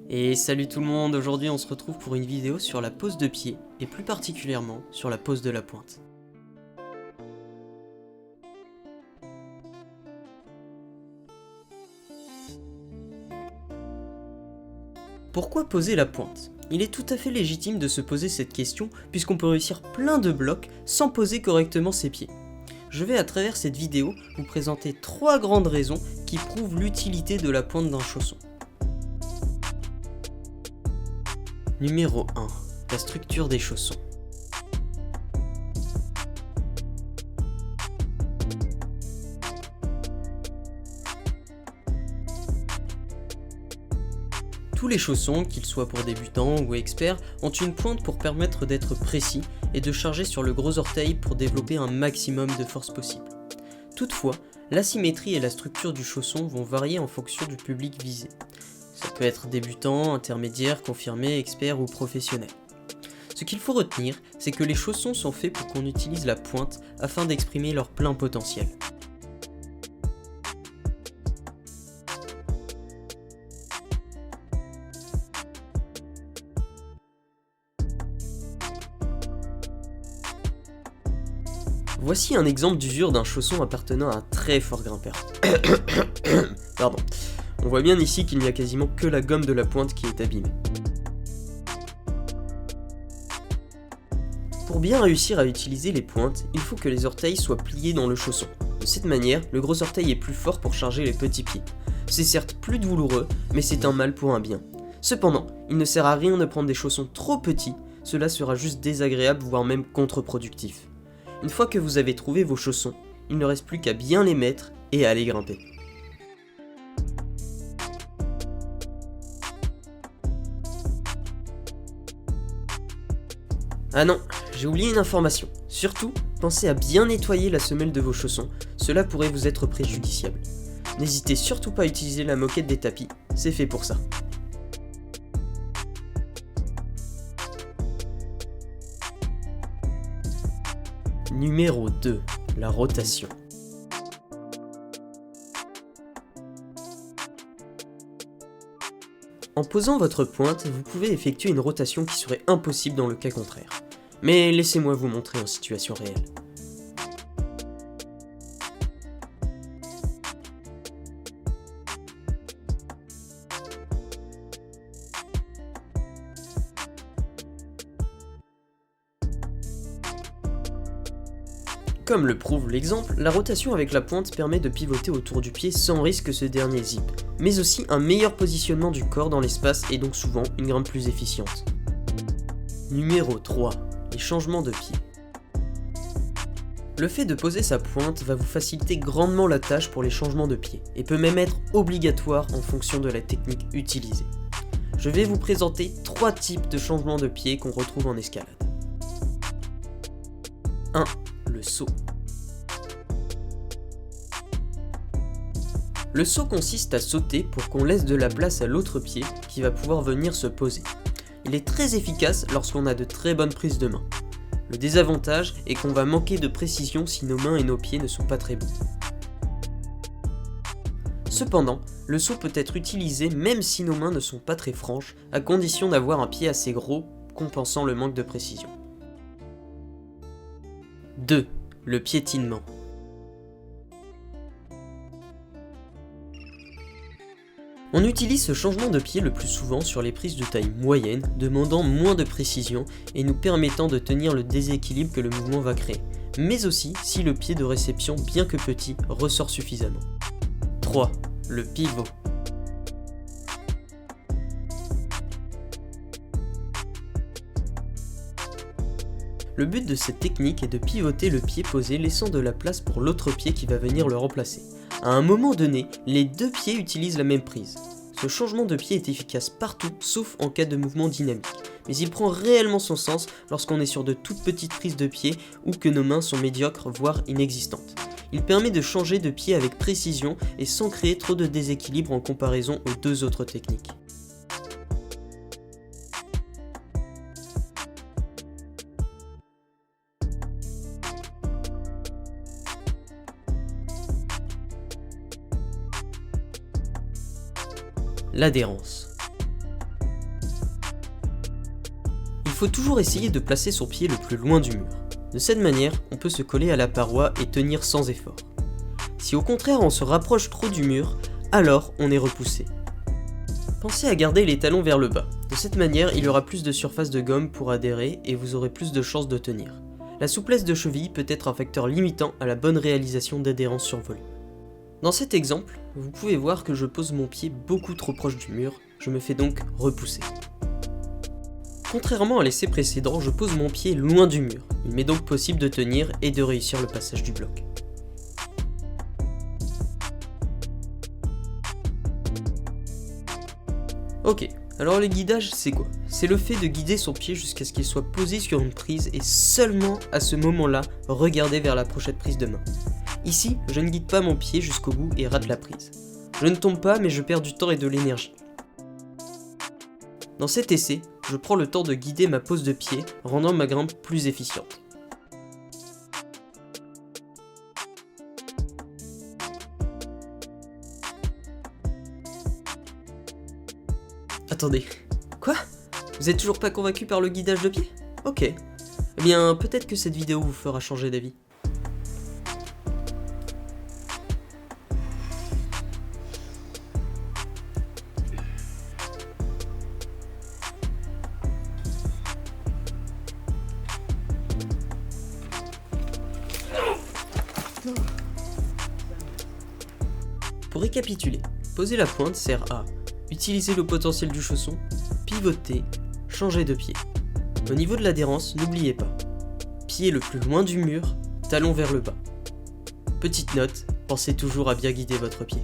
Et salut tout le monde, aujourd'hui on se retrouve pour une vidéo sur la pose de pied, et plus particulièrement sur la pose de la pointe. Pourquoi poser la pointe? Il est tout à fait légitime de se poser cette question puisqu'on peut réussir plein de blocs sans poser correctement ses pieds. Je vais à travers cette vidéo vous présenter 3 grandes raisons qui prouvent l'utilité de la pointe d'un chausson. Numéro 1. La structure des chaussons. Tous les chaussons, qu'ils soient pour débutants ou experts, ont une pointe pour permettre d'être précis et de charger sur le gros orteil pour développer un maximum de force possible. Toutefois, l'asymétrie et la structure du chausson vont varier en fonction du public visé. Ça peut être débutant, intermédiaire, confirmé, expert ou professionnel. Ce qu'il faut retenir, c'est que les chaussons sont faits pour qu'on utilise la pointe afin d'exprimer leur plein potentiel. Voici un exemple d'usure d'un chausson appartenant à un très fort grimpeur. Pardon. On voit bien ici qu'il n'y a quasiment que la gomme de la pointe qui est abîmée. Pour bien réussir à utiliser les pointes, il faut que les orteils soient pliés dans le chausson. De cette manière, le gros orteil est plus fort pour charger les petits pieds. C'est certes plus douloureux, mais c'est un mal pour un bien. Cependant, il ne sert à rien de prendre des chaussons trop petits, cela sera juste désagréable voire même contre-productif. Une fois que vous avez trouvé vos chaussons, il ne reste plus qu'à bien les mettre et à aller grimper. Ah non, j'ai oublié une information. Surtout, pensez à bien nettoyer la semelle de vos chaussons, cela pourrait vous être préjudiciable. N'hésitez surtout pas à utiliser la moquette des tapis, c'est fait pour ça. Numéro 2. La rotation. En posant votre pointe, vous pouvez effectuer une rotation qui serait impossible dans le cas contraire. Mais laissez-moi vous montrer en situation réelle. Comme le prouve l'exemple, la rotation avec la pointe permet de pivoter autour du pied sans risque que ce dernier zip, mais aussi un meilleur positionnement du corps dans l'espace et donc souvent une grimpe plus efficiente. Numéro 3. Les changements de pied. Le fait de poser sa pointe va vous faciliter grandement la tâche pour les changements de pied et peut même être obligatoire en fonction de la technique utilisée. Je vais vous présenter 3 types de changements de pied qu'on retrouve en escalade. 1. Le saut. Le saut consiste à sauter pour qu'on laisse de la place à l'autre pied qui va pouvoir venir se poser. Il est très efficace lorsqu'on a de très bonnes prises de main. Le désavantage est qu'on va manquer de précision si nos mains et nos pieds ne sont pas très bons. Cependant, le saut peut être utilisé même si nos mains ne sont pas très franches, à condition d'avoir un pied assez gros, compensant le manque de précision. 2. Le piétinement. On utilise ce changement de pied le plus souvent sur les prises de taille moyenne, demandant moins de précision et nous permettant de tenir le déséquilibre que le mouvement va créer, mais aussi si le pied de réception, bien que petit, ressort suffisamment. 3. Le pivot. Le but de cette technique est de pivoter le pied posé laissant de la place pour l'autre pied qui va venir le remplacer. À un moment donné, les deux pieds utilisent la même prise. Ce changement de pied est efficace partout sauf en cas de mouvement dynamique, mais il prend réellement son sens lorsqu'on est sur de toutes petites prises de pied ou que nos mains sont médiocres voire inexistantes. Il permet de changer de pied avec précision et sans créer trop de déséquilibre en comparaison aux 2 autres techniques. L'adhérence. faut toujours essayer de placer son pied le plus loin du mur. De cette manière, on peut se coller à la paroi et tenir sans effort. Si au contraire on se rapproche trop du mur, alors on est repoussé. Pensez à garder les talons vers le bas. De cette manière, il y aura plus de surface de gomme pour adhérer et vous aurez plus de chances de tenir. La souplesse de cheville peut être un facteur limitant à la bonne réalisation d'adhérence sur volume. Dans cet exemple, vous pouvez voir que je pose mon pied beaucoup trop proche du mur, je me fais donc repousser. Contrairement à l'essai précédent, je pose mon pied loin du mur. Il m'est donc possible de tenir et de réussir le passage du bloc. Ok, alors le guidage c'est quoi? C'est le fait de guider son pied jusqu'à ce qu'il soit posé sur une prise et seulement à ce moment-là, regarder vers la prochaine prise de main. Ici, je ne guide pas mon pied jusqu'au bout et rate la prise. Je ne tombe pas mais je perds du temps et de l'énergie. Dans cet essai, je prends le temps de guider ma pose de pied, rendant ma grimpe plus efficiente. Attendez, quoi? Vous êtes toujours pas convaincu par le guidage de pied? Ok. Eh bien, peut-être que cette vidéo vous fera changer d'avis. Pour récapituler, poser la pointe sert à utiliser le potentiel du chausson, pivoter, changer de pied. Au niveau de l'adhérence, n'oubliez pas, pied le plus loin du mur, talon vers le bas. Petite note, pensez toujours à bien guider votre pied.